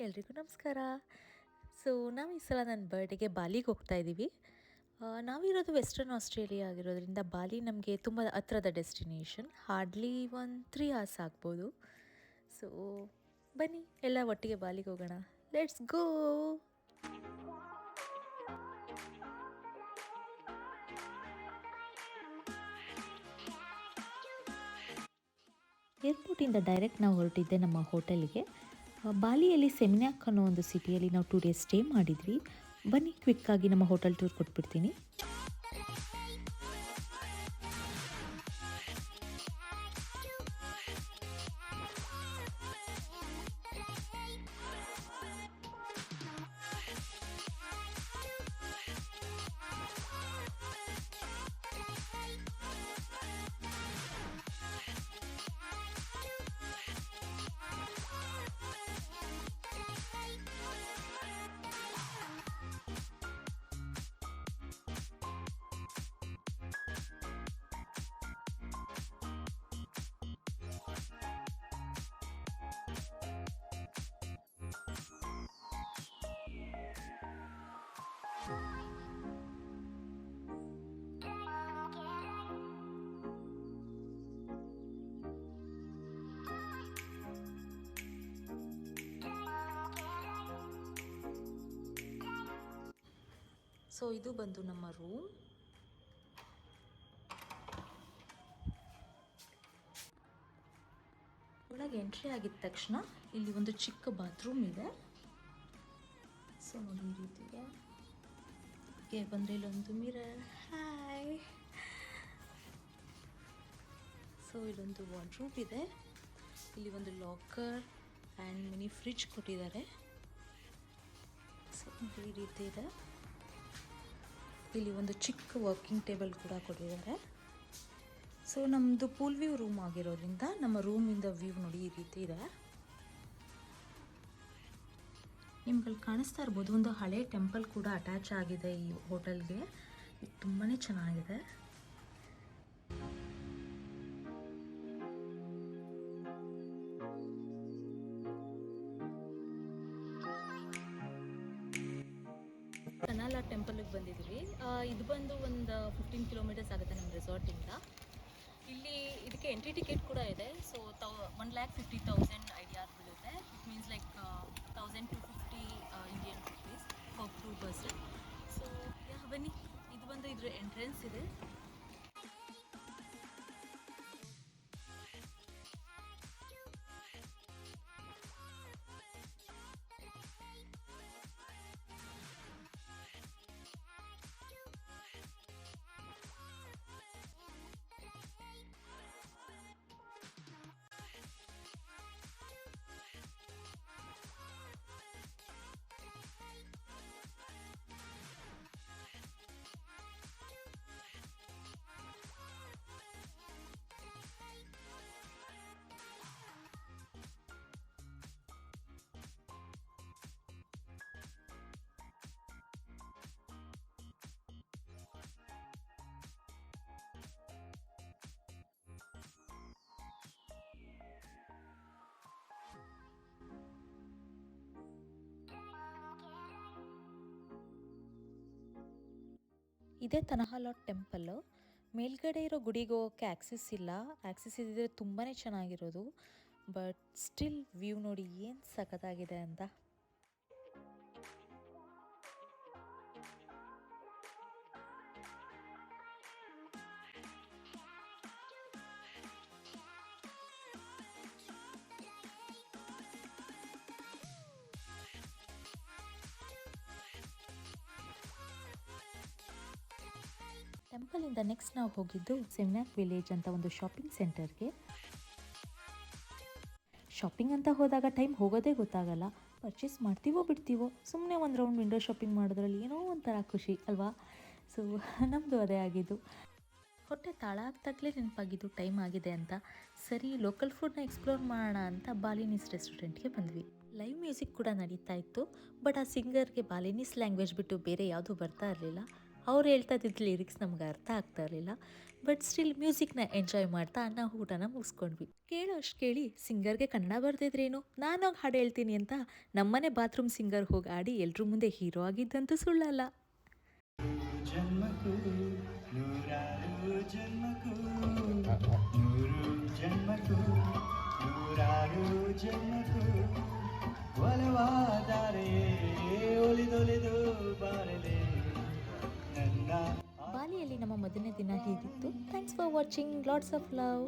ಎಲ್ರಿಗೂ ನಮಸ್ಕಾರ. ನಾವು ಈ ಸಲ ನನ್ನ ಬರ್ಡೇಗೆ ಬಾಲಿಗೆ ಹೋಗ್ತಾ ಇದ್ದೀವಿ. ನಾವಿರೋದು ವೆಸ್ಟರ್ನ್ ಆಸ್ಟ್ರೇಲಿಯಾ ಆಗಿರೋದ್ರಿಂದ ಬಾಲಿ ನಮಗೆ ತುಂಬ ಹತ್ರದ ಡೆಸ್ಟಿನೇಷನ್. ಹಾರ್ಡ್ಲಿ ಒಂದು 3 ಅವರ್ಸ್ ಆಗ್ಬೋದು. ಸೊ ಬನ್ನಿ ಎಲ್ಲ ಒಟ್ಟಿಗೆ ಬಾಲಿಗೆ ಹೋಗೋಣ. Let's go. ಏರ್ಪೋರ್ಟಿಂದ ಡೈರೆಕ್ಟ್ ನಾವು ಹೊರಟಿದ್ದೆ ನಮ್ಮ ಹೋಟೆಲ್ಗೆ. ಬಾಲಿಯಲ್ಲಿ ಸೆಮಿನ್ಯಾಕ್ ಅನ್ನೋ ಒಂದು ಸಿಟಿಯಲ್ಲಿ ನಾವು 2 ಡೇಸ್ ಸ್ಟೇ ಮಾಡಿದ್ವಿ. ಬನ್ನಿ ಕ್ವಿಕ್ಕಾಗಿ ನಮ್ಮ ಹೋಟೆಲ್ ಟೂರ್ ಕೊಟ್ಬಿಡ್ತೀನಿ. ಸೊ ಇದು ಬಂದು ನಮ್ಮ ರೂಮ್. ಒಳಗೆ ಎಂಟ್ರಿ ಆಗಿದ ತಕ್ಷಣ ಇಲ್ಲಿ ಒಂದು ಚಿಕ್ಕ ಬಾತ್ರೂಮ್ ಇದೆ. ಸೊ ನೋಡಿ ಈ ರೀತಿಗೆ ಬಂದರೆ ಇಲ್ಲೊಂದು ಮಿರರ್. ಹಾಯ್. ಸೊ ಇಲ್ಲೊಂದು ವಾರ್ಡ್ರೋಬ್ ಇದೆ. ಇಲ್ಲಿ ಒಂದು ಲಾಕರ್ ಆ್ಯಂಡ್ ಮಿನಿ ಫ್ರಿಡ್ಜ್ ಕೊಟ್ಟಿದ್ದಾರೆ. ಸೊ ಈ ರೀತಿ ಇದೆ. ಇಲ್ಲಿ ಒಂದು ಚಿಕ್ಕ ವರ್ಕಿಂಗ್ ಟೇಬಲ್ ಕೂಡ ಕೊಟ್ಟಿದ್ದಾರೆ. ಸೊ ನಮ್ಮದು ಪೂಲ್ ವ್ಯೂ ರೂಮ್ ಆಗಿರೋದ್ರಿಂದ ನಮ್ಮ ರೂಮಿಂದ ವ್ಯೂ ನೋಡಿ ಈ ರೀತಿ ಇದೆ. ನಿಮ್ಗೆ ಕಾಣಿಸ್ತಾ ಇರ್ಬೋದು, ಒಂದು ಹಳೆ ಟೆಂಪಲ್ ಕೂಡ ಅಟ್ಯಾಚ್ ಆಗಿದೆ ಈ ಹೋಟೆಲ್ಗೆ. ಇದು ತುಂಬಾ ಚೆನ್ನಾಗಿದೆ. ಕನಾಲ ಟೆಂಪಲ್ಗೆ ಬಂದಿದ್ದೀವಿ. ಇದು ಬಂದು ಒಂದು 15 ಕಿಲೋಮೀಟರ್ಸ್ ಆಗುತ್ತೆ ನಮ್ಮ ರೆಸಾರ್ಟಿಂದ. ಇಲ್ಲಿ ಇದಕ್ಕೆ ಎಂಟ್ರಿ ಟಿಕೆಟ್ ಕೂಡ ಇದೆ. ಸೊ 1,50,000 ಐಡಿಯಾರ್ ಬೀಳುತ್ತೆ. It means like 1,250 Indian rupees for 2 person. So ಬನ್ನಿ, ಇದು ಬಂದು ಇದ್ರ ಎಂಟ್ರೆನ್ಸ್ ಇದೆ. ಇದೇ ತನಹಾಲಾಟ್ ಟೆಂಪಲ್ಲು. ಮೇಲ್ಗಡೆ ಇರೋ ಗುಡಿಗೆ ಹೋಗೋಕ್ಕೆ ಆ್ಯಕ್ಸಸ್ ಇಲ್ಲ. ಆ್ಯಕ್ಸಸ್ ಇದ್ದಿದ್ರೆ ತುಂಬಾ ಚೆನ್ನಾಗಿರೋದು. ಬಟ್ ಸ್ಟಿಲ್ ವ್ಯೂ ನೋಡಿ ಏನು ಸಖತ್ತಾಗಿದೆ ಅಂತ. ಟೆಂಪಲಿಂದ ನೆಕ್ಸ್ಟ್ ನಾವು ಹೋಗಿದ್ದು ಸೆಮಿನ್ಯಾಕ್ ವಿಲೇಜ್ ಅಂತ ಒಂದು ಶಾಪಿಂಗ್ ಸೆಂಟರ್ಗೆ. ಶಾಪಿಂಗ್ ಅಂತ ಹೋದಾಗ ಟೈಮ್ ಹೋಗೋದೇ ಗೊತ್ತಾಗಲ್ಲ. ಪರ್ಚೇಸ್ ಮಾಡ್ತೀವೋ ಬಿಡ್ತೀವೋ, ಸುಮ್ಮನೆ ಒಂದು ರೌಂಡ್ ವಿಂಡೋ ಶಾಪಿಂಗ್ ಮಾಡೋದ್ರಲ್ಲಿ ಏನೋ ಒಂಥರ ಖುಷಿ ಅಲ್ವಾ. ಸೊ ನಮ್ಮದು ಅದೇ ಆಗಿದ್ದು. ಹೊಟ್ಟೆ ತಾಳ ಆಗ್ತಾಗಲೇ ನೆನಪಾಗಿದ್ದು ಟೈಮ್ ಆಗಿದೆ ಅಂತ. ಸರಿ ಲೋಕಲ್ ಫುಡ್ನ ಎಕ್ಸ್ಪ್ಲೋರ್ ಮಾಡೋಣ ಅಂತ ಬಾಲಿನೀಸ್ ರೆಸ್ಟೋರೆಂಟ್ಗೆ ಬಂದ್ವಿ. ಲೈವ್ ಮ್ಯೂಸಿಕ್ ಕೂಡ ನಡೀತಾ ಇತ್ತು. ಬಟ್ ಆ ಸಿಂಗರ್ಗೆ ಬಾಲಿನೀಸ್ ಲ್ಯಾಂಗ್ವೇಜ್ ಬಿಟ್ಟು ಬೇರೆ ಯಾವುದೂ ಬರ್ತಾ ಇರಲಿಲ್ಲ. ಅವ್ರು ಹೇಳ್ತಾ ಇದ್ದಿದ್ದು ಲಿರಿಕ್ಸ್ ನಮ್ಗೆ ಅರ್ಥ ಆಗ್ತಾ ಇರಲಿಲ್ಲ. ಬಟ್ ಸ್ಟಿಲ್ ಮ್ಯೂಸಿಕ್ನ ಎಂಜಾಯ್ ಮಾಡ್ತಾ ನಾವು ಊಟನ ಮುಗಿಸ್ಕೊಂಡ್ವಿ. ಕೇಳೋ ಅಷ್ಟು ಕೇಳಿ ಸಿಂಗರ್ಗೆ ಕನ್ನಡ ಬರ್ತಿದ್ರೇನು, ನಾನೋಗಿ ಹಾಡು ಹೇಳ್ತೀನಿ ಅಂತ ನಮ್ಮನೆ ಬಾತ್ರೂಮ್ ಸಿಂಗರ್ ಹೋಗಿ ಆಡಿ ಎಲ್ರ ಮುಂದೆ ಹೀರೋ ಆಗಿದ್ದಂತೂ ಸುಳ್ಳಲ್ಲ. ಜನ್ಮಕ್ಕೂ ನೂರಾರು ಜನ್ಮಕ್ಕೂ ನೂರು ಜನ್ಮಕ್ಕೂ ನೂರಾರು ಜನ್ಮಕ್ಕೂ ಒಲವಾದರೆ ಒಲಿದೊಲಿದು ಬಾರಲೆ ನನ್ನ. ಬಾಲಿಯಲ್ಲಿ ನಮ್ಮ ಮೊದಲನೇ ದಿನ ಹೀಗಿತ್ತು. Thanks for watching. Lots of love.